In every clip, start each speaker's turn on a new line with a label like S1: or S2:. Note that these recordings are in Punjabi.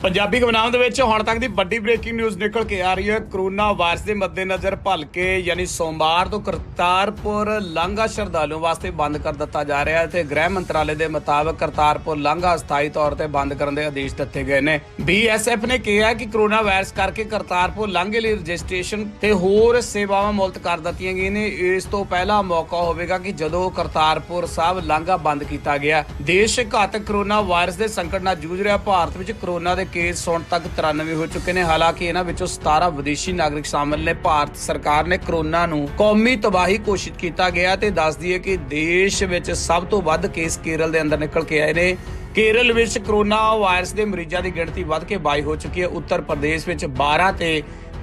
S1: पंजाबी गवनाम दे विच हुण तक दी वड्डी ब्रेकिंग न्यूज़ निकल के आ रही है। कोरोना वायरस के मद्देनज़र भलके यानी सोमवार तो करतारपुर लांघा श्रद्धालुओं वास्ते बंद कर दिता जा रहा है ते गृह मंत्रालय के मुताबिक करतारपुर लांघा अस्थाई तौर पर बंद करने के आदेश दिए गए ने। BSF ने कहा कि कोरोना वायरस करके करतारपुर लांघे लिए रजिस्ट्रेशन ते होर सेवावां मुलत कर दित्तियां गईयां ने। इस तो पहला मौका होवेगा कि जदों करतारपुर साहब लांघा बंद किया गया। देश घातक कोरोना वायरस के संकट नाल जूझ रहा। भारत में कोरोना के केस हुण तक 93 हो चुके हैं। हालांकि इन्हां विचों 17 विदेशी नागरिक शामिल ने। भारत सरकार ने कोरोना नूं कौमी तबाही घोषित किया गया ते दस दईए कि देश विच सब तो वध केस केरल के अंदर निकल के आए ने। केरल विच कोरोना वायरस के मरीजों की गिणती वध के 22 हो चुकी है। उत्तर प्रदेश विच 12 ते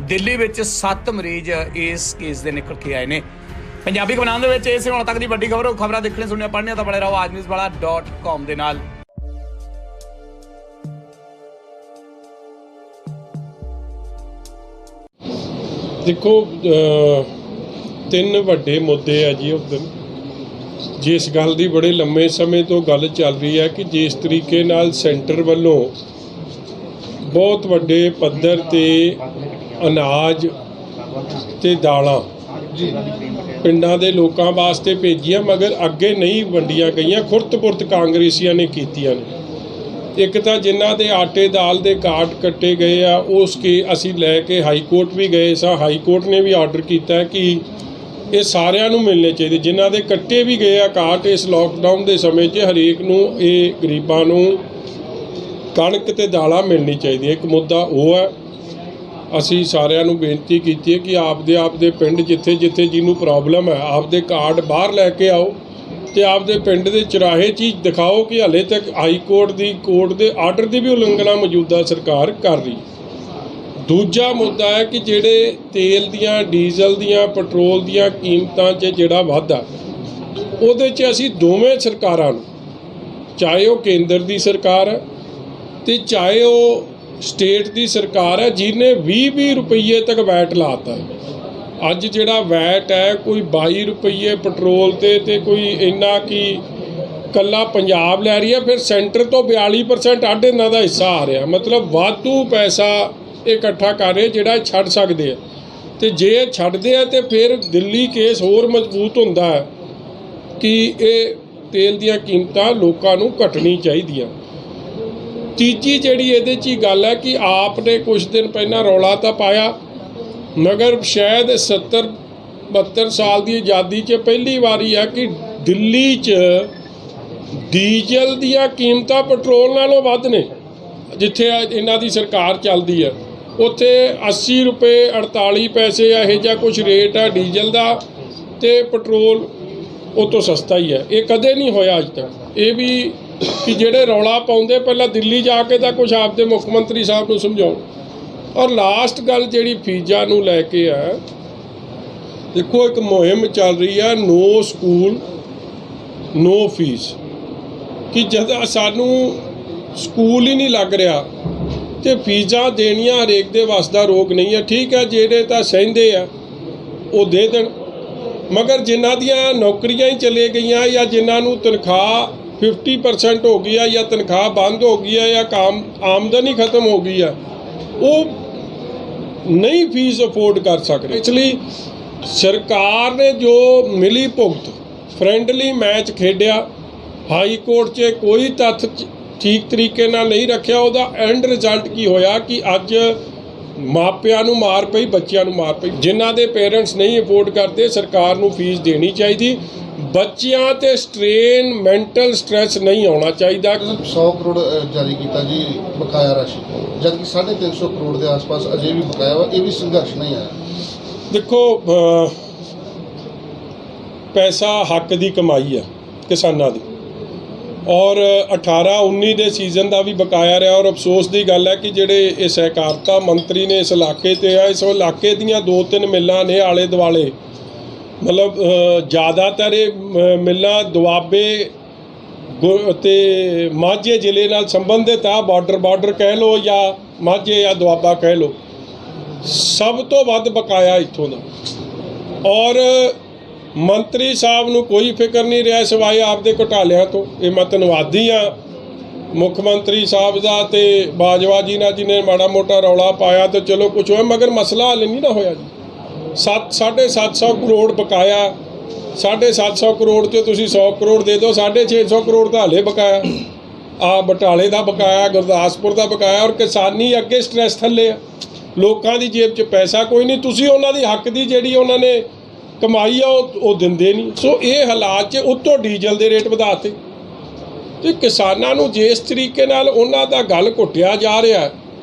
S1: दिल्ली विच 7 मरीज इस केस के निकल के आए ने। पंजाबी गवनाम दे विच इस हुण तक दी वड्डी खबरां देखने सुनने पढ़ने तो बने रहो AjNewsWala.com दे नाल।
S2: देखो तीन वड्डे मुद्दे है जी उस दिन जिस गल की बड़े लंबे समय तो गल चल रही है कि जिस तरीके नाल सेंटर वालों बहुत वड्डे पद्धर ते अनाज ते दालां पिंडां दे लोकां वास्ते भेजियां मगर अगे नहीं वंडियां गईयां। खुरत-पुरत कांग्रेसियां ने कीतियां ने। एक तो जिन्हां दे आटे दाल दे कार्ड कट्टे गए आ उस के असीं लैके हाई कोर्ट भी गए सां। हाई कोर्ट ने भी आर्डर किया कि ये सारिਆਂ ਨੂੰ मिलने चाहिए। जिन्हां दे कट्टे भी गए आ कार्ड इस लॉकडाउन के समय 'च हरेक नूं ये गरीबां नूं कणक ते दालां मिलनी चाहिए। एक मुद्दा वो है। असीं सारिਆਂ ਨੂੰ बेनती की है कि आपदे पिंड जिथे जिथे जिन्हों प्रॉब्लम है आपदे कार्ड बाहर लैके आओ तो आपदे पिंड के चौराहे चीज़ दिखाओ कि हले तक हाई कोर्ट के आर्डर की भी उलंघना मौजूदा सरकार कर रही। दूजा मुद्दा है कि जेड़े तेल दियां डीजल दियां पेट्रोल दियां कीमतां 'च जिहड़ा वाधा उहदे 'च असीं दोवें सरकारां नूं चाहे वो केंद्र की सरकार है तो चाहे वो स्टेट की सरकार है जिन्हें 20-20 रुपये तक वैट लाता है। अज जिहड़ा वैट है कोई 22 रुपये पेट्रोल ते कोई इन्ना कि कला पंजाब लै रही है। फिर सेंटर तो 42% अड इन्हां दा हिस्सा आ रहा। मतलब वाधू पैसा इकट्ठा कर रहे जिहड़ा छड्ड सकदे आ ते जे छड्डदे आ ते फिर दिल्ली केस होर मजबूत हुंदा है कि ये तेल दियां कीमतां लोकां नूं घटनी चाहीदियां। तीजी जिहड़ी इहदे 'च गल है कि आपने कुछ दिन पहला रौला तो पाया मगर शायद 70-72 साल की आज़ादी 'च पहली बारी है कि दिल्ली च डीजल दियां कीमतां पेट्रोल नालों वध ने। जिथे इन्हां दी सरकार चलदी है उत्थे 80 रुपये 48 पैसे यहो जिहा कुछ रेट है डीजल का ते पेट्रोल उस तो सस्ता ही है। ये कदे नहीं होया अज तक। ये भी कि जेड़े रौला पाउंदे पहला दिल्ली जाके तो कुछ आपदे मुख मंत्री साहब नूं समझाओ। और लास्ट गल जिहड़ी फीजां नूं लैके है देखो एक मुहिम चल रही है नो स्कूल नो फीस कि जद सानू स्कूल ही नहीं लग रहा तो फीसां देनियां हरेक दे वस दा रोग नहीं है। ठीक है जेड़े तां सहिंदे आ वो दे देण मगर जिन्हां दियां नौकरियां ही चले गईयां या जिन्हां नूं तनख्वाह 50% हो गई है या तनख्वाह बंद हो गई है या काम आमदनी खत्म हो गई है वो नहीं फीस अफोर्ड कर सकते। इसलिए सरकार ने जो मिली भुगत friendly match Khediya high court 'च कोई तत्थ ठीक तरीके नाल नहीं रखिया। उहदा एंड रिजल्ट की होया कि अज मापियां नूं मार पई बच्चियां नूं मार पई। जिन्हां दे पेरेंट्स नहीं अफोर्ड करते सरकार नूं फीस देनी चाहिए। बच्चियां ते स्ट्रेन मेंटल स्ट्रैस नहीं आना चाहिए।
S3: 100 करोड़ जारी किया जी बकाया राशि जबकि 350 करोड़ के आस-पास अजे भी बकाया वा। ये भी संघर्ष नहीं आया।
S2: देखो पैसा हक की कमाई है किसानों की और 18-19 के सीजन का भी बकाया रहा। और अफसोस की गल है कि जेडे ये सहकारिता मंत्री ने इस इलाके ते आ इस इलाके दियां 2-3 मिल्लां ने आले दुआले मतलब ज़्यादातर मिल्लां दुआबे ते माझे जिले नाल संबंधित आ। बॉर्डर कह लो या माझे या दुआबा कह लो सब तो वध बकाया इत्थों दा। और मंत्री साहब नूं कोई फिक्र नहीं रहा सिवाय आपदे घोटालियां तो। ये मैं धन्नवादी हाँ ਮੁੱਖ ਮੰਤਰੀ ਸਾਹਿਬ ਦਾ ਤੇ ਬਾਜਵਾ ਜੀ ਨਾਲ ਜਿਹਨੇ ਮਾੜਾ ਮੋਟਾ ਰੌਲਾ ਪਾਇਆ ਤੇ ਚਲੋ ਕੁਛ ਹੋਇਆ, ਮਗਰ ਮਸਲਾ ਹੱਲ ਨਹੀਂ ਨਾ ਹੋਇਆ ਜੀ। 750 ਕਰੋੜ ਬਕਾਇਆ, 750 ਕਰੋੜ 'ਚ ਤੁਸੀਂ 100 ਕਰੋੜ ਦੇ ਦਿਓ, 650 ਕਰੋੜ ਤਾਂ ਹਲੇ ਬਕਾਇਆ। ਬਟਾਲੇ ਦਾ ਬਕਾਇਆ, ਗੁਰਦਾਸਪੁਰ ਦਾ ਬਕਾਇਆ, ਔਰ ਕਿਸਾਨੀ ਅੱਗੇ ਸਟ੍ਰੈਸ ਥੱਲੇ ਆ, ਲੋਕਾਂ ਦੀ ਜੇਬ 'ਚ ਪੈਸਾ ਕੋਈ ਨਹੀਂ। ਤੁਸੀਂ ਉਹਨਾਂ ਦੀ ਹੱਕ ਦੀ ਜਿਹੜੀ ਉਹਨਾਂ ਨੇ ਕਮਾਈ ਆ ਉਹ ਦਿੰਦੇ ਨਹੀਂ। ਸੋ ਇਹ ਹਾਲਾਤ 'ਚ ਉੱਤੋਂ ਡੀਜ਼ਲ ਦੇ ਰੇਟ ਵਧਾਤੇ ਤੇ ਕਿਸਾਨਾਂ ਨੂੰ ਜਿਸ ਤਰੀਕੇ ਨਾਲ ਉਹਨਾਂ ਦਾ ਗਲ ਘੁੱਟਿਆ ਜਾ ਰਿਹਾ,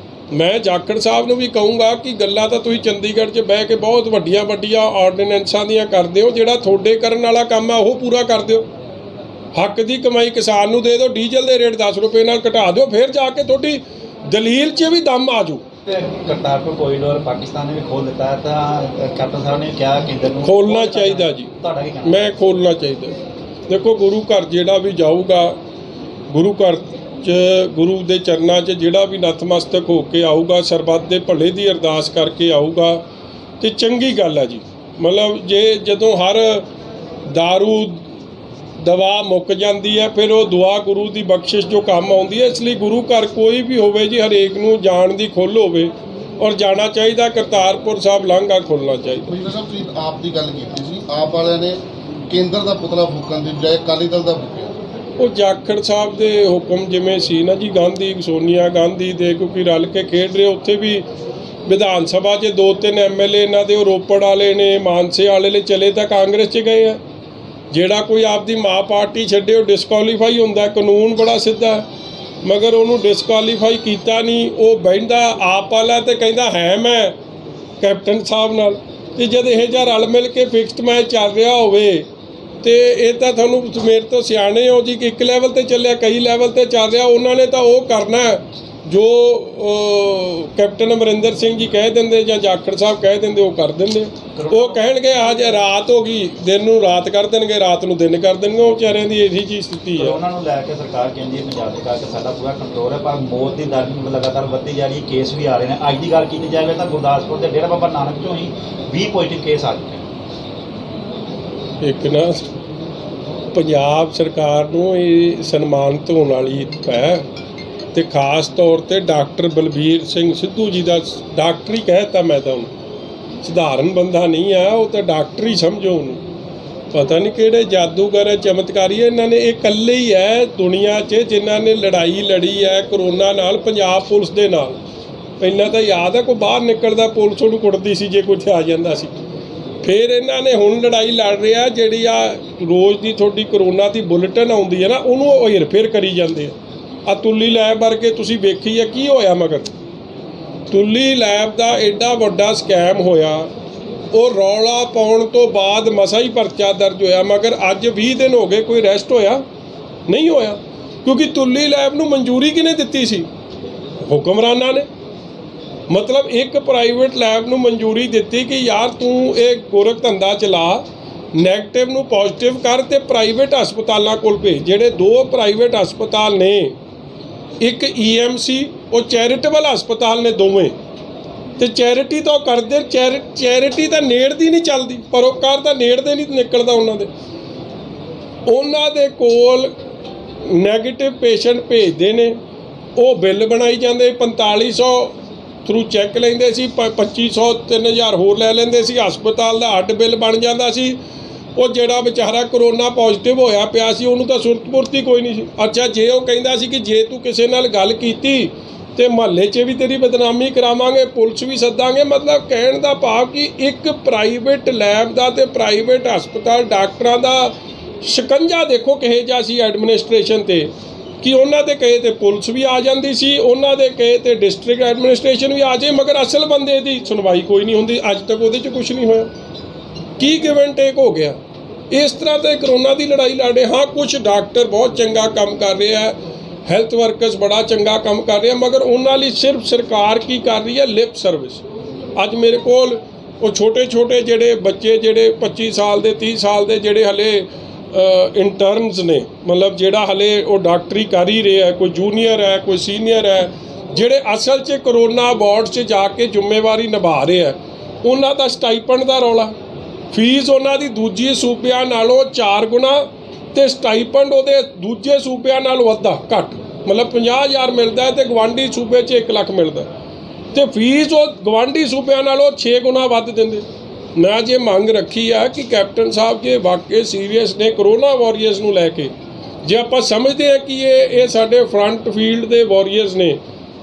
S2: ਮੈਂ ਜਾਖੜ ਸਾਹਿਬ ਨੂੰ ਵੀ ਕਹੂੰਗਾ ਕਿ ਗੱਲਾਂ ਤਾਂ ਤੁਸੀਂ ਚੰਡੀਗੜ੍ਹ 'ਚ ਬਹਿ ਕੇ ਬਹੁਤ ਵੱਡੀਆਂ ਆਰਡੀਨੈਂਸਾਂ ਦੀਆਂ ਕਰਦੇ ਹੋ, ਜਿਹੜਾ ਤੁਹਾਡੇ ਕਰਨ ਵਾਲਾ ਕੰਮ ਆ ਉਹ ਪੂਰਾ ਕਰ ਦਿਓ। ਹੱਕ ਦੀ ਕਮਾਈ ਕਿਸਾਨ ਨੂੰ ਦੇ ਦਿਓ, ਡੀਜ਼ਲ ਦੇ ਰੇਟ 10 ਰੁਪਏ ਨਾਲ ਘਟਾ ਦਿਓ, ਫਿਰ ਜਾ ਕੇ ਤੁਹਾਡੀ ਦਲੀਲ 'ਚ ਵੀ ਦਮ ਆ ਜਾਊ।
S4: ਕਰਤਾਰਪੁਰ ਕੋਰੀਡੋਰ ਪਾਕਿਸਤਾਨ ਨੇ ਵੀ ਖੋਲ੍ਹ ਦਿੱਤਾ ਤਾਂ ਕੈਪਟਨ ਸਾਹਿਬ ਨੇ ਕਿਹਾ ਕੇਂਦਰ ਨੂੰ
S2: ਖੋਲ੍ਹਣਾ ਚਾਹੀਦਾ ਜੀ,
S4: ਤੁਹਾਡਾ ਕੀ ਕਹਿਣਾ?
S2: ਮੈਂ ਖੋਲ੍ਹਣਾ ਚਾਹੀਦਾ। ਦੇਖੋ, ਗੁਰੂ ਘਰ ਜਿਹੜਾ ਵੀ ਜਾਊਗਾ, ਗੁਰੂ ਘਰ 'ਚ ਗੁਰੂ ਦੇ ਚਰਨਾਂ 'ਚ ਜਿਹੜਾ ਵੀ ਨਤਮਸਤਕ ਹੋ ਕੇ ਆਊਗਾ, ਸਰਬੱਤ ਦੇ ਭਲੇ ਦੀ ਅਰਦਾਸ ਕਰਕੇ ਆਊਗਾ ਤੇ ਚੰਗੀ ਗੱਲ ਹੈ ਜੀ। ਮਤਲਬ ਜਦੋਂ ਹਰ ਦਾਰੂ ਦਵਾ ਮੁੱਕ ਜਾਂਦੀ ਹੈ, ਫਿਰ ਉਹ ਦੁਆ ਗੁਰੂ ਦੀ ਬਖਸ਼ਿਸ਼ ਜੋ ਕੰਮ ਆਉਂਦੀ ਹੈ। ਇਸ ਲਈ ਗੁਰੂ ਘਰ ਕੋਈ ਵੀ ਹੋਵੇ ਜੀ, ਹਰੇਕ ਨੂੰ ਜਾਣ ਦੀ ਖੁੱਲ੍ਹ ਹੋਵੇ ਔਰ ਜਾਣਾ ਚਾਹੀਦਾ। ਕਰਤਾਰਪੁਰ ਸਾਹਿਬ ਲਾਂਘਾ ਖੁੱਲ੍ਹਣਾ ਚਾਹੀਦਾ।
S3: ਮਨਿੰਦਰ ਸਾਹਿਬ, ਤੁਸੀਂ ਆਪ ਦੀ ਗੱਲ ਕੀਤੀ ਸੀ, ਆਪ ਵਾਲਿਆਂ ਨੇ ਕੇਂਦਰ ਦਾ ਪੁਤਲਾ ਫੂਕਣ ਦੀ ਬਜਾਏ ਅਕਾਲੀ ਦਲ ਦਾ ਫੂਕਿਆ।
S2: ਉਹ ਜਾਖੜ ਸਾਹਿਬ ਦੇ ਹੁਕਮ ਜਿਵੇਂ ਸੀ ਨਾ ਜੀ, ਗਾਂਧੀ ਸੋਨੀਆ ਗਾਂਧੀ ਦੇ ਕਿਉਂਕਿ ਰਲ ਕੇ ਖੇਡ ਰਹੇ, ਉੱਥੇ ਵੀ ਵਿਧਾਨ ਸਭਾ 'ਚ 2-3 MLA ਇਹਨਾਂ ਦੇ ਉਹ ਰੋਪੜ ਵਾਲੇ ਨੇ, ਮਾਨਸੇ ਵਾਲੇ ਨੇ, ਚਲੇ ਤਾਂ ਕਾਂਗਰਸ 'ਚ ਗਏ ਆ। ਜਿਹੜਾ ਕੋਈ ਆਪਦੀ ਮਾਂ ਪਾਰਟੀ ਛੱਡੇ ਉਹ ਡਿਸਕੁਆਲੀਫਾਈ ਹੁੰਦਾ। ਕਾਨੂੰਨ ਬੜਾ ਸਿੱਧਾ, ਮਗਰ ਉਹਨੂੰ ਡਿਸਕੁਆਲੀਫਾਈ ਕੀਤਾ ਨਹੀਂ। ਉਹ ਬਹਿੰਦਾ ਆਪ ਵਾਲਾ ਤੇ ਕਹਿੰਦਾ ਹੈ ਮੈਂ ਕੈਪਟਨ ਸਾਹਿਬ ਨਾਲ। ਤੇ ਜਦ ਇਹ ਜਿਹਾ ਰਲ ਮਿਲ ਕੇ ਫਿਕਸਡ ਮੈਚ ਚੱਲ ਰਿਹਾ ਹੋਵੇ ਤੇ ਇਹ ਤਾਂ ਤੁਹਾਨੂੰ ਮੇਰੇ ਤੋਂ ਸਿਆਣੇ ਹੋ ਜੀ ਕਿ ਇੱਕ ਲੈਵਲ 'ਤੇ ਚੱਲਿਆ, ਕਈ ਲੈਵਲ 'ਤੇ ਚੱਲ ਰਿਹਾ। ਉਹਨਾਂ ਨੇ ਤਾਂ ਉਹ ਕਰਨਾ ਜੋ ਕੈਪਟਨ ਅਮਰਿੰਦਰ ਸਿੰਘ ਜੀ ਕਹਿ ਦਿੰਦੇ ਜਾਂ ਜਾਖੜ ਸਾਹਿਬ ਕਹਿ ਦਿੰਦੇ, ਉਹ ਕਰ ਦਿੰਦੇ। ਉਹ ਕਹਿਣਗੇ ਅੱਜ ਰਾਤ ਹੋ ਗਈ, ਦਿਨ ਨੂੰ ਰਾਤ ਕਰ ਦੇਣਗੇ, ਰਾਤ ਨੂੰ ਦਿਨ ਕਰ ਦੇਣਗੇ। ਉਹ ਵਿਚਾਰਿਆਂ ਦੀ ਇਹੀ ਚੀਜ਼ ਸਥਿਤੀ ਹੈ।
S4: ਉਹਨਾਂ ਨੂੰ ਲੈ ਕੇ ਸਰਕਾਰ ਕਹਿੰਦੀ ਹੈ, ਪੰਜਾਬ ਸਰਕਾਰ ਕਿ ਸਾਡਾ ਪੂਰਾ ਕੰਟਰੋਲ ਹੈ, ਪਰ ਮੌਤ ਦੀ ਦਰ ਲਗਾਤਾਰ ਵੱਧਦੀ ਜਾ ਰਹੀ ਹੈ, ਕੇਸ ਵੀ ਆ ਰਹੇ ਨੇ। ਅੱਜ ਦੀ ਗੱਲ ਕੀਤੀ ਜਾਵੇ ਤਾਂ ਗੁਰਦਾਸਪੁਰ ਦੇ ਡੇਰਾ ਬਾਬਾ ਨਾਨਕ 'ਚੋਂ ਹੀ 20 ਪੋਜ਼ੀਟਿਵ ਕੇਸ ਆ ਚੁੱਕੇ ਨੇ।
S2: ਇੱਕ ਨਾ ਪੰਜਾਬ ਸਰਕਾਰ ਨੂੰ ਇਹ ਸਨਮਾਨਿਤ ਹੋਣ ਵਾਲੀ ਹੈ ਤੇ ਖਾਸ ਤੌਰ ਤੇ ਡਾਕਟਰ ਬਲਬੀਰ ਸਿੰਘ ਸਿੱਧੂ ਜੀ ਦਾ ਡਾਕਟਰ ਹੀ ਕਹਿਤਾ। ਮੈਂ ਤਾਂ ਉਹਨੂੰ ਸਧਾਰਨ ਬੰਦਾ ਨਹੀਂ ਆ, ਉਹ ਤਾਂ ਡਾਕਟਰ ਹੀ ਸਮਝੋ ਉਹਨੂੰ। ਪਤਾ ਨਹੀਂ ਕਿਹੜੇ ਜਾਦੂਗਰ ਹੈ, ਚਮਤਕਾਰੀ ਹੈ। ਇਹਨਾਂ ਨੇ ਇਹ ਇਕੱਲੇ ਹੀ ਹੈ ਦੁਨੀਆ 'ਚ ਜਿਨ੍ਹਾਂ ਨੇ ਲੜਾਈ ਲੜੀ ਹੈ ਕਰੋਨਾ ਨਾਲ, ਪੰਜਾਬ ਪੁਲਿਸ ਦੇ ਨਾਲ। ਪਹਿਲਾਂ ਤਾਂ ਯਾਦ ਹੈ ਕੋਈ ਬਾਹਰ ਨਿਕਲਦਾ ਪੁਲਿਸ ਉਹਨੂੰ ਕੁੱਟਦੀ ਸੀ ਜੇ ਕੁਝ ਆ ਜਾਂਦਾ ਸੀ। ਫਿਰ ਇਹਨਾਂ ਨੇ ਹੁਣ ਲੜਾਈ ਲੜ ਰਿਹਾ, ਜਿਹੜੀ ਆ ਰੋਜ਼ ਦੀ ਤੁਹਾਡੀ ਕਰੋਨਾ ਦੀ ਬੁਲੇਟਿਨ ਆਉਂਦੀ ਹੈ ਨਾ, ਉਹਨੂੰ ਉਹ ਹੇਰ-ਫੇਰ ਕਰੀ ਜਾਂਦੇ ਆ। ਤੁੱਲੀ ਲੈਬ ਵਰਗੇ ਤੁਸੀਂ ਵੇਖੀ ਹੈ ਕੀ ਹੋਇਆ। ਮਗਰ ਤੁੱਲੀ ਲੈਬ ਦਾ ਐਡਾ ਵੱਡਾ ਸਕੈਮ ਹੋਇਆ, ਉਹ ਰੌਲਾ ਪਾਉਣ ਤੋਂ ਬਾਅਦ ਮਸਾ ਹੀ ਪਰਚਾ ਦਰਜ ਹੋਇਆ। ਮਗਰ ਅੱਜ 20 ਦਿਨ ਹੋ ਗਏ, ਕੋਈ ਅਰੈਸਟ ਹੋਇਆ ਨਹੀਂ ਹੋਇਆ, ਕਿਉਂਕਿ ਤੁੱਲੀ ਲੈਬ ਨੂੰ ਮਨਜ਼ੂਰੀ ਕਿਹਨੇ ਦਿੱਤੀ ਸੀ? ਹੁਕਮਰਾਨਾਂ ਨੇ। ਮਤਲਬ ਇੱਕ ਪ੍ਰਾਈਵੇਟ ਲੈਬ ਨੂੰ ਮਨਜ਼ੂਰੀ ਦਿੱਤੀ ਕਿ ਯਾਰ ਤੂੰ ਇਹ ਗੋਰਖ ਧੰਦਾ ਚਲਾ, ਨੈਗੇਟਿਵ ਨੂੰ ਪੋਜ਼ਿਟਿਵ ਕਰ ਤੇ ਪ੍ਰਾਈਵੇਟ ਹਸਪਤਾਲਾਂ ਕੋਲ ਭੇਜ। ਜਿਹੜੇ 2 ਪ੍ਰਾਈਵੇਟ ਹਸਪਤਾਲ ਨੇ, ਇੱਕ EMC, ਉਹ ਚੈਰੀਟੇਬਲ ਹਸਪਤਾਲ ਨੇ ਦੋਵੇਂ, ਤੇ ਚੈਰਿਟੀ ਤਾਂ ਉਹ ਕਰਦੇ, ਚੈਰਿਟੀ ਤਾਂ ਨੇੜ ਦੀ ਨਹੀਂ ਚੱਲਦੀ, ਪਰਉਪਕਾਰ ਤਾਂ ਨੇੜ ਦੇ ਨਹੀਂ ਨਿਕਲਦਾ ਉਹਨਾਂ ਦੇ ਕੋਲ ਨੈਗੇਟਿਵ ਪੇਸ਼ੈਂਟ ਭੇਜਦੇ ਨੇ, ਉਹ ਬਿੱਲ ਬਣਾਈ ਜਾਂਦੇ। 4500 ਥਰੂ ਚੈੱਕ ਲੈਂਦੇ ਸੀ, 2500 3000 ਹੋਰ ਲੈ ਲੈਂਦੇ ਸੀ। ਹਸਪਤਾਲ ਦਾ ਅੱਡ ਬਿੱਲ ਬਣ ਜਾਂਦਾ ਸੀ। ਉਹ ਜਿਹੜਾ ਵਿਚਾਰਾ ਕਰੋਨਾ ਪੋਜ਼ਿਟਿਵ ਹੋਇਆ ਪਿਆ ਸੀ, ਉਹਨੂੰ ਤਾਂ ਸੁਰਤ-ਪੁਰਤੀ ਕੋਈ ਨਹੀਂ ਸੀ। ਅੱਛਾ, ਜੇ ਉਹ ਕਹਿੰਦਾ ਸੀ ਕਿ ਜੇ ਤੂੰ ਕਿਸੇ ਨਾਲ ਗੱਲ ਕੀਤੀ ਤੇ ਮੁਹੱਲੇ 'ਚ ਵੀ ਤੇਰੀ ਬਦਨਾਮੀ ਕਰਾਵਾਂਗੇ, ਪੁਲਿਸ ਵੀ ਸੱਦਾਂਗੇ। ਮਤਲਬ ਕਹਿਣ ਦਾ ਭਾਵ ਕਿ ਇੱਕ ਪ੍ਰਾਈਵੇਟ ਲੈਬ ਦਾ ਤੇ ਪ੍ਰਾਈਵੇਟ ਹਸਪਤਾਲ ਡਾਕਟਰਾਂ ਦਾ ਸ਼ਿਕੰਜਾ ਦੇਖੋ ਕਿਹੋ ਜਿਹਾ ਸੀ ਐਡਮਿਨਿਸਟ੍ਰੇਸ਼ਨ 'ਤੇ, ਕਿ ਉਹਨਾਂ ਦੇ ਕਹੇ ਤੇ ਪੁਲਿਸ ਵੀ ਆ ਜਾਂਦੀ ਸੀ, ਉਹਨਾਂ ਦੇ ਕਹੇ ਤੇ ਡਿਸਟ੍ਰਿਕਟ ਐਡਮਿਨਿਸਟ੍ਰੇਸ਼ਨ ਵੀ ਆ ਜਾਏ, ਮਗਰ ਅਸਲ ਬੰਦੇ ਦੀ ਸੁਣਵਾਈ ਕੋਈ ਨਹੀਂ ਹੁੰਦੀ। ਅੱਜ ਤੱਕ ਉਹਦੇ 'ਚ ਕੁਝ ਨਹੀਂ ਹੋਇਆ। ਕੀ ਗਿਵ ਐਂਡ ਟੇਕ ਹੋ ਗਿਆ। ਇਸ ਤਰ੍ਹਾਂ ਤੇ ਕਰੋਨਾ ਦੀ ਲੜਾਈ ਲੜੇ। ਹਾਂ, ਕੁਝ ਡਾਕਟਰ ਬਹੁਤ ਚੰਗਾ ਕੰਮ ਕਰ ਰਹੇ ਹੈ, ਹੈਲਥ ਵਰਕਰਸ ਬੜਾ ਚੰਗਾ ਕੰਮ ਕਰ ਰਹੇ, ਮਗਰ ਉਹਨਾਂ ਲਈ ਸਿਰਫ ਸਰਕਾਰ ਕੀ ਕਰ ਰਹੀ ਹੈ? Lip service. ਅੱਜ ਮੇਰੇ ਕੋਲ ਉਹ ਛੋਟੇ ਜਿਹੜੇ ਬੱਚੇ, ਜਿਹੜੇ 25 ਸਾਲ ਦੇ 30 ਸਾਲ ਦੇ, ਜਿਹੜੇ ਹਲੇ ਇੰਟਰਨਸ ਨੇ, ਮਤਲਬ ਜਿਹੜਾ ਹਲੇ ਉਹ ਡਾਕਟਰੀ ਕਰ ਹੀ ਰਿਹਾ, ਕੋਈ ਜੂਨੀਅਰ ਹੈ, ਕੋਈ ਸੀਨੀਅਰ ਹੈ, ਜਿਹੜੇ ਅਸਲ 'ਚ ਕਰੋਨਾ ਵਾਰਡ 'ਚ ਜਾ ਕੇ ਜ਼ਿੰਮੇਵਾਰੀ ਨਿਭਾ ਰਹੇ ਹੈ, ਉਹਨਾਂ ਦਾ ਸਟਾਈਪੰਡ ਦਾ ਰੌਲਾ। ਫੀਸ ਉਹਨਾਂ ਦੀ ਦੂਜੀ ਸੂਬਿਆਂ ਨਾਲੋਂ 4 ਗੁਣਾ ਤੇ ਸਟਾਈਪੰਡ ਉਹਦੇ ਦੂਜੇ ਸੂਬਿਆਂ ਨਾਲੋਂ ਅੱਧਾ ਘੱਟ। ਮਤਲਬ 50,000 ਮਿਲਦਾ ਹੈ ਤੇ ਗਵਾਂਢੀ ਸੂਬੇ 'ਚ 1 ਲੱਖ ਮਿਲਦਾ, ਤੇ ਫੀਸ ਉਹ ਗਵਾਂਢੀ ਸੂਬਿਆਂ ਨਾਲੋਂ 6 ਗੁਣਾ ਵੱਧ ਦਿੰਦੇ। ਮੈਂ ਜੇ ਮੰਗ ਰੱਖੀ ਆ ਕਿ ਕੈਪਟਨ ਸਾਹਿਬ ਜੇ ਵਾਕਈ ਸੀਰੀਅਸ ਨੇ ਕਰੋਨਾ ਵਾਰੀਅਰਸ ਨੂੰ ਲੈ ਕੇ, ਜੇ ਆਪਾਂ ਸਮਝਦੇ ਆ ਕਿ ਇਹ ਸਾਡੇ ਫਰੰਟ ਫੀਲਡ ਦੇ ਵਾਰੀਅਰਸ ਨੇ,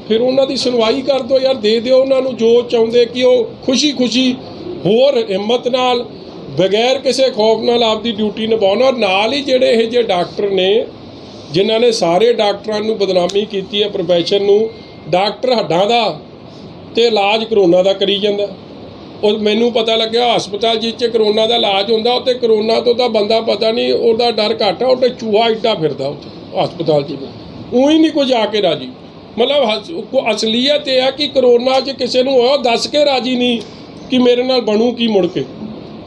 S2: ਫਿਰ ਉਹਨਾਂ ਦੀ ਸੁਣਵਾਈ ਕਰ ਦਿਓ ਯਾਰ, ਦੇ ਦਿਓ ਉਹਨਾਂ ਨੂੰ ਜੋ ਚਾਹੁੰਦੇ ਕਿ ਉਹ ਖੁਸ਼ੀ ਹੋਰ ਹਿੰਮਤ ਨਾਲ ਬਗੈਰ ਕਿਸੇ ਖੌਫ ਨਾਲ ਆਪਦੀ ਡਿਊਟੀ ਨਿਭਾਉਣ। ਔਰ ਨਾਲ ਹੀ ਜਿਹੜੇ ਇਹ ਜਿਹੇ ਡਾਕਟਰ ਨੇ ਜਿਨ੍ਹਾਂ ਨੇ ਸਾਰੇ ਡਾਕਟਰਾਂ ਨੂੰ ਬਦਨਾਮੀ ਕੀਤੀ ਹੈ ਪ੍ਰੋਫੈਸ਼ਨ ਨੂੰ, ਡਾਕਟਰ ਹੱਡਾਂ ਦਾ ਤੇ ਇਲਾਜ ਕਰੋਨਾ ਦਾ ਕਰੀ ਜਾਂਦਾ। ਉਹ ਮੈਨੂੰ ਪਤਾ ਲੱਗਿਆ ਹਸਪਤਾਲ ਜਿਸ 'ਚ ਕਰੋਨਾ ਦਾ ਇਲਾਜ ਹੁੰਦਾ ਉੱਥੇ ਕਰੋਨਾ ਤੋਂ ਤਾਂ ਬੰਦਾ ਪਤਾ ਨਹੀਂ, ਉਹਦਾ ਡਰ ਘੱਟ ਆ, ਉੱਥੇ ਚੂਹਾ ਇੱਡਾ ਫਿਰਦਾ ਉੱਥੇ ਹਸਪਤਾਲ 'ਚ, ਊਂ ਨਹੀਂ ਕੋਈ ਜਾ ਕੇ ਰਾਜੀ। ਮਤਲਬ ਅਸਲੀਅਤ ਇਹ ਆ ਕਿ ਕਰੋਨਾ 'ਚ ਕਿਸੇ ਨੂੰ ਹੋਇਆ ਦੱਸ ਕੇ ਰਾਜੀ ਨਹੀਂ ਕਿ ਮੇਰੇ ਨਾਲ ਬਣੂ ਕੀ ਮੁੜ ਕੇ।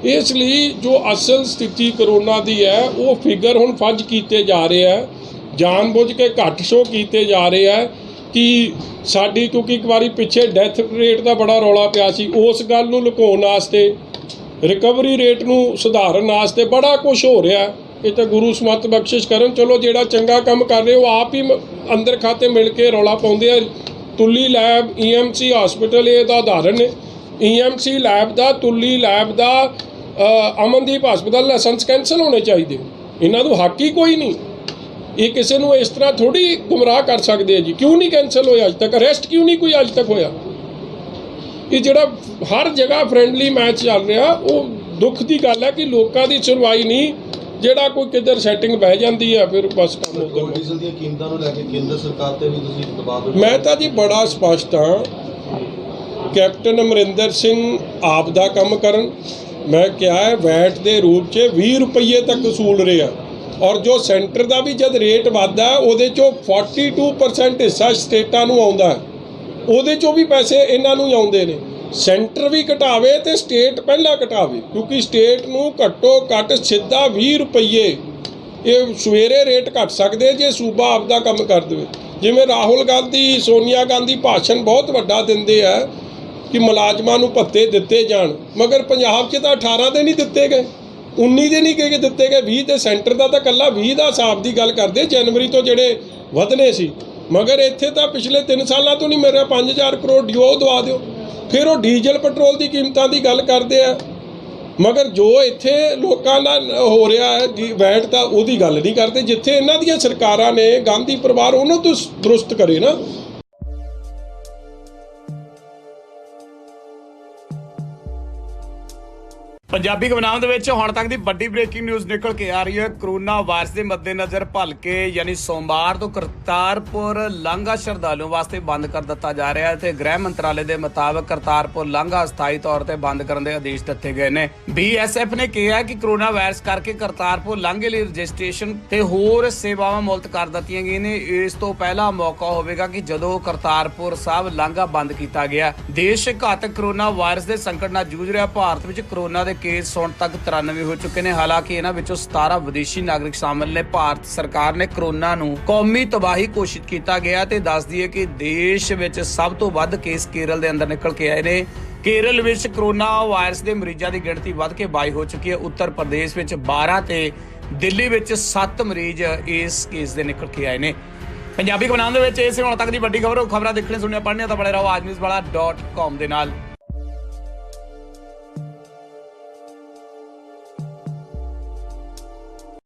S2: ਇਸ ਲਈ ਜੋ ਅਸਲ ਸਥਿਤੀ ਕਰੋਨਾ ਦੀ ਹੈ ਉਹ ਫਿਗਰ ਹੁਣ ਫੱਜ ਕੀਤੇ ਜਾ ਰਹੇ ਹੈ, ਜਾਣਬੁੱਝ ਕੇ ਘੱਟ ਸ਼ੋ ਕੀਤੇ ਜਾ ਰਹੇ ਹੈ ਕਿ ਸਾਡੀ, ਕਿਉਂਕਿ ਇੱਕ ਵਾਰੀ ਪਿੱਛੇ ਡੈਥ ਰੇਟ ਦਾ ਬੜਾ ਰੌਲਾ ਪਿਆ ਸੀ, ਉਸ ਗੱਲ ਨੂੰ ਲੁਕਾਉਣ ਵਾਸਤੇ, ਰਿਕਵਰੀ ਰੇਟ ਨੂੰ ਸੁਧਾਰਨ ਵਾਸਤੇ ਬੜਾ ਕੁਝ ਹੋ ਰਿਹਾ। ਇਹ ਤਾਂ ਗੁਰੂ ਸਮਤ ਬਖਸ਼ਿਸ਼ ਕਰਨ, ਚਲੋ ਜਿਹੜਾ ਚੰਗਾ ਕੰਮ ਕਰ ਰਹੇ ਉਹ ਆਪ ਹੀ ਅੰਦਰ ਖਾਤੇ ਮਿਲ ਕੇ ਰੌਲਾ ਪਾਉਂਦੇ ਆ। ਤੁੱਲੀ ਲੈਬ EMC ਹਸਪੀਟਲ ਇਹਦਾ ਉਦਾਹਰਨ ਨੇ। EMC ਲੈਬ ਦਾ, ਤੁੱਲੀ ਲੈਬ ਦਾ, ਅਮਨਦੀਪ ਹਸਪਤਾਲ ਲਾਇਸੈਂਸ ਕੈਂਸਲ ਹੋਣੇ ਚਾਹੀਦੇ, ਇਹਨਾਂ ਨੂੰ ਹੱਕ ਹੀ ਕੋਈ ਨਹੀਂ। ਇਹ ਕਿਸੇ ਨੂੰ ਇਸ ਤਰ੍ਹਾਂ ਥੋੜ੍ਹੀ ਗੁੰਮਰਾਹ ਕਰ ਸਕਦੇ ਆ ਜੀ। ਕਿਉਂ ਨਹੀਂ ਕੈਂਸਲ ਹੋਇਆ ਅੱਜ ਤੱਕ? ਅਰੈਸਟ ਕਿਉਂ ਨਹੀਂ ਕੋਈ ਅੱਜ ਤੱਕ ਹੋਇਆ? ਇਹ ਜਿਹੜਾ ਹਰ ਜਗ੍ਹਾ ਫਰੈਂਡਲੀ ਮੈਚ ਚੱਲ ਰਿਹਾ, ਉਹ ਦੁੱਖ ਦੀ ਗੱਲ ਹੈ ਕਿ ਲੋਕਾਂ ਦੀ ਸੁਣਵਾਈ ਨਹੀਂ। ਜਿਹੜਾ ਕੋਈ ਕਿੱਧਰ ਸੈਟਿੰਗ ਬਹਿ ਜਾਂਦੀ ਹੈ ਫਿਰ ਬਸ ਕੰਮ ਹੋ ਜਾਂਦਾ।
S3: ਡੀਜ਼ਲ ਦੀਆਂ ਕੀਮਤਾਂ ਨੂੰ ਲੈ ਕੇ ਕੇਂਦਰ ਸਰਕਾਰ ਤੇ ਵੀ ਤੁਸੀਂ ਦਬਾਅ?
S2: ਮੈਂ ਤਾਂ ਜੀ ਬੜਾ ਸਪਸ਼ਟ ਹਾਂ, ਕੈਪਟਨ ਅਮਰਿੰਦਰ ਸਿੰਘ ਆਪ ਦਾ ਕੰਮ ਕਰਨ। ਮੈਂ ਕਿਹਾ ਹੈ ਵੈਟ ਦੇ ਰੂਪ 'ਚ 20 ਰੁਪਏ ਤੱਕ ਵਸੂਲ ਰਿਹਾ, ਔਰ ਜੋ ਸੈਂਟਰ ਦਾ ਵੀ ਜਦ ਰੇਟ ਵੱਧਦਾ ਉਹਦੇ 'ਚੋਂ 42% ਹਿੱਸਾ ਸਟੇਟਾਂ ਨੂੰ ਆਉਂਦਾ, ਉਹਦੇ 'ਚੋਂ ਵੀ ਪੈਸੇ ਇਹਨਾਂ ਨੂੰ ਹੀ ਆਉਂਦੇ ਨੇ। ਸੈਂਟਰ ਵੀ ਘਟਾਵੇ ਤੇ ਸਟੇਟ ਪਹਿਲਾਂ ਘਟਾਵੇ, ਕਿਉਂਕਿ ਸਟੇਟ ਨੂੰ ਘੱਟੋ ਘੱਟ ਸਿੱਧਾ 20 ਰੁਪਏ ਇਹ ਸਵੇਰੇ ਰੇਟ ਘੱਟ ਸਕਦੇ ਜੇ ਸੂਬਾ ਆਪਦਾ ਕੰਮ ਕਰ ਦੇਵੇ। ਜਿਵੇਂ ਰਾਹੁਲ ਗਾਂਧੀ, ਸੋਨੀਆ ਗਾਂਧੀ ਭਾਸ਼ਣ ਬਹੁਤ ਵੱਡਾ ਦਿੰਦੇ ਆ ਕਿ ਮੁਲਾਜ਼ਮਾਂ ਨੂੰ ਭੱਤੇ ਦਿੱਤੇ ਜਾਣ, ਮਗਰ ਪੰਜਾਬ 'ਚ ਤਾਂ 18 ਦੇ ਨਹੀਂ ਦਿੱਤੇ ਗਏ, 19 ਦੇ ਨਹੀਂ ਦਿੱਤੇ ਗਏ, 20 ਦੇ ਸੈਂਟਰ ਦਾ ਤਾਂ ਇਕੱਲਾ 20 ਦਾ ਹਿਸਾਬ ਦੀ ਗੱਲ ਕਰਦੇ ਜਨਵਰੀ ਤੋਂ ਜਿਹੜੇ ਵਧਨੇ ਸੀ। ਮਗਰ ਇੱਥੇ ਤਾਂ ਪਿਛਲੇ 3 ਸਾਲਾਂ ਤੋਂ ਨਹੀਂ ਮਿਲ ਰਿਹਾ। 5000 ਕਰੋੜ ਡਿਓ ਦਵਾ ਦਿਓ। ਫਿਰ ਉਹ ਡੀਜ਼ਲ ਪੈਟਰੋਲ ਦੀ ਕੀਮਤਾਂ ਦੀ ਗੱਲ ਕਰਦੇ ਆ, ਮਗਰ ਜੋ ਇੱਥੇ ਲੋਕਾਂ ਨਾਲ ਹੋ ਰਿਹਾ ਹੈ ਵੈਟ ਤਾਂ ਉਹਦੀ ਗੱਲ ਨਹੀਂ ਕਰਦੇ। ਜਿੱਥੇ ਇਹਨਾਂ ਦੀਆਂ ਸਰਕਾਰਾਂ ਨੇ ਗਾਂਧੀ ਪਰਿਵਾਰ ਉਹਨੂੰ ਤਾਂ ਦਰੁਸਤ ਕਰੇ ਨਾ।
S1: ਪੰਜਾਬੀ ਗਵਨਾਮ ਦੇ ਵਿੱਚ ਹੁਣ ਤੱਕ ਦੀ ਵੱਡੀ ਬ੍ਰੇਕਿੰਗ ਨਿਊਜ਼ ਨਿਕਲ ਕੇ ਆ ਰਹੀ ਹੈ। ਕਰੋਨਾ ਵਾਇਰਸ ਦੇ ਮੱਦੇਨਜ਼ਰ ਭਲਕੇ ਯਾਨੀ ਸੋਮਵਾਰ ਤੋਂ ਕਰਤਾਰਪੁਰ ਲਾਂਘਾ ਸ਼ਰਧਾਲੂਆਂ ਵਾਸਤੇ ਬੰਦ ਕਰ ਦਿੱਤਾ ਜਾ ਰਿਹਾ ਹੈ ਤੇ ਗ੍ਰਹਿ ਮੰਤਰਾਲੇ ਦੇ ਮੁਤਾਬਕ ਕਰਤਾਰਪੁਰ ਲਾਂਘਾ ਅਸਥਾਈ ਤੌਰ ਤੇ ਬੰਦ ਕਰਨ ਦੇ ਆਦੇਸ਼ ਦਿੱਤੇ ਗਏ ਨੇ। BSF ਨੇ ਕਿਹਾ ਕਿ ਕਰੋਨਾ ਵਾਇਰਸ ਕਰਕੇ ਕਰਤਾਰਪੁਰ ਲਾਂਘੇ ਲਈ ਰਜਿਸਟ੍ਰੇਸ਼ਨ ਤੇ ਹੋਰ ਸੇਵਾਵਾਂ ਮੁਲਤਵੀ ਕਰ ਦਿੱਤੀਆਂ ਗਈਆਂ ਨੇ। ਇਸ ਤੋਂ ਪਹਿਲਾ ਮੌਕਾ ਹੋਵੇਗਾ ਕਿ ਜਦੋਂ ਕਰਤਾਰਪੁਰ ਸਾਹਿਬ ਲਾਂਘਾ ਬੰਦ ਕੀਤਾ ਗਿਆ। ਦੇਸ਼ ਘਾਤਕ ਕਰੋਨਾ ਵਾਇਰਸ ਦੇ ਸੰਕਟ ਨਾਲ ਜੂਝ ਰਿਹਾ। ਭਾਰਤ ਵਿੱਚ ਕਰੋਨਾ ਦੇ ਕੇਸ ਹੁਣ ਤੱਕ 93 ਹੋ ਚੁੱਕੇ ਨੇ। ਹਾਲਾਂਕਿ ਇਹਨਾਂ ਵਿੱਚੋਂ 17 ਵਿਦੇਸ਼ੀ ਨਾਗਰਿਕ ਸ਼ਾਮਲ ਨੇ। ਭਾਰਤ ਸਰਕਾਰ ਨੇ ਕਰੋਨਾ ਨੂੰ ਕੌਮੀ ਤਬਾਹੀ ਘੋਸ਼ਿਤ ਕੀਤਾ ਗਿਆ ਤੇ ਦੱਸਦੀ ਹੈ ਕਿ ਦੇਸ਼ ਵਿੱਚ ਸਭ ਤੋਂ ਵੱਧ ਕੇਸ ਕੇਰਲ ਦੇ ਅੰਦਰ ਨਿਕਲ ਕੇ ਆਏ ਨੇ। ਕੇਰਲ ਵਿੱਚ ਕਰੋਨਾ ਵਾਇਰਸ ਦੇ ਮਰੀਜ਼ਾਂ ਦੀ ਗਿਣਤੀ ਵੱਧ ਕੇ 22 ਹੋ ਚੁੱਕੀ ਹੈ। ਉੱਤਰ ਪ੍ਰਦੇਸ਼ ਵਿੱਚ 12 ਤੇ ਦਿੱਲੀ ਵਿੱਚ 7 ਮਰੀਜ਼ ਇਸ ਕੇਸ ਦੇ ਨਿਕਲ ਕੇ ਆਏ ਨੇ। ਪੰਜਾਬੀ ਗਵਨਾਮ ਦੇ ਵਿੱਚ ਇਹ ਸੀ ਹੁਣ ਤੱਕ ਦੀ ਵੱਡੀ ਖਬਰਾਂ ਦੇਖਣੇ ਸੁਣਨੇ ਪੜ੍ਹਨੇ ਤਾਂ ਬਣੇ ਰਹੋ ਆਜਨਿਊਜ਼ਵਾਲਾ.com ਦੇ ਨਾਲ।